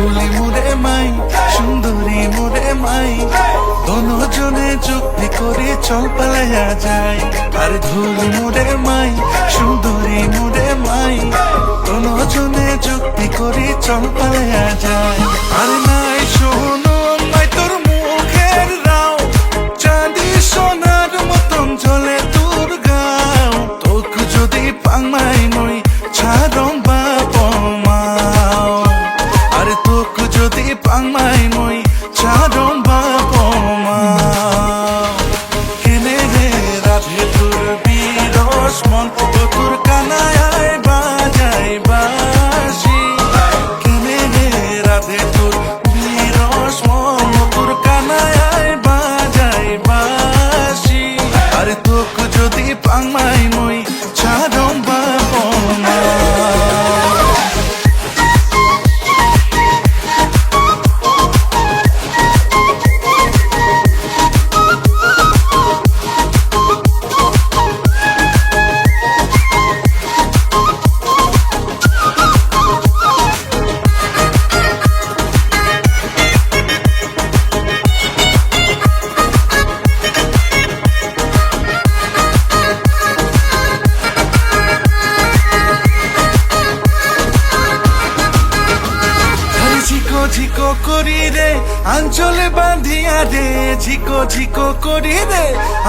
ধুলি মুরে মাই সুন্দরী মুরে মাই দোনোজনে চুক্তি করে চল পালাইয়া যায়। আর ধুলি মুরে মাই সুন্দরী মুরে মাই দোনোজনে চুক্তি করে চল পালাইয়া যায়। আর নাই শোনো নাই তোর মুখের রাও চাঁদি সোনার মতন জ্বলে তোর গাও। তোকে যদি পাংমাই মই ছাড়ম বাপ মাও। আরে তোকে যদি পাংমাই মই ছাড়ম বাপ মাও। কেনে রে রাধে তোর বিরস মন তোর কানায় বাজাই বাসি। কেনে রে রাধে তোর বিরস মন তোর কানায় বাজাই বাসি। আরে তোকে যদি পাংমাই মই ছাড়ম বাপ মাও। ঝিকো করি রে আঞ্চলে বাঁধিয়া রে ঝিকো ঝিকো করি রে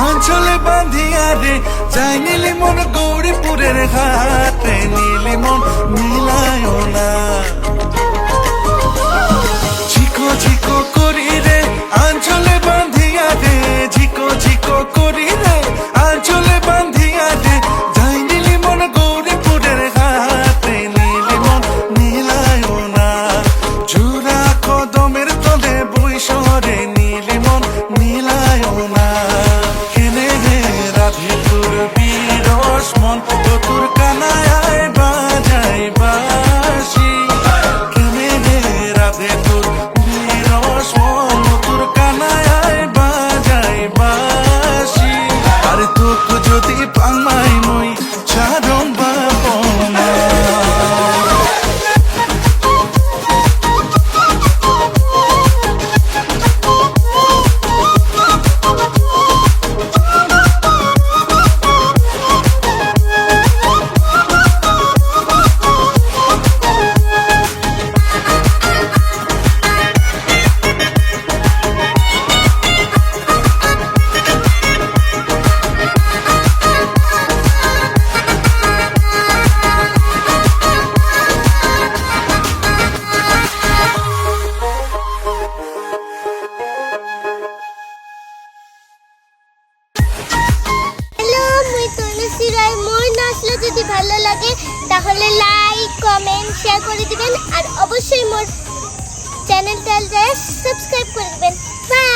আঞ্চলে বাঁধিয়া রে যাই নীলি মন গৌরীপুরের ঘাটে নীলি মন মিলায় না। ঝিকো ঝিকো করি রে আঞ্চলে বাঁধিয়া রে ঝিকো ঝিকো করি রে আঞ্চলে বাঁধিয়া রে যাই নীলি মন গৌরীপুরের ঘাটে নীলি মন মিলায় না। জোড়া কদমের তলে বৈশরে নীলি মন মিলায় না। কেনে রে রাধে তোর বিরস মন তোর কানায় বাজাই বাসি। কেনে রে রাধে তোর বিরস মন তোর কানায় বাজাই বাসি। আরে তোকে যদি পাংমাই মই ছাড়ম বাপ মাও। যদি ভালো লাগে তাহলে লাইক কমেন্ট শেয়ার করে দিবেন আর অবশ্যই মোর চ্যানেলটা সাবস্ক্রাইব করে দিবেন। বাই।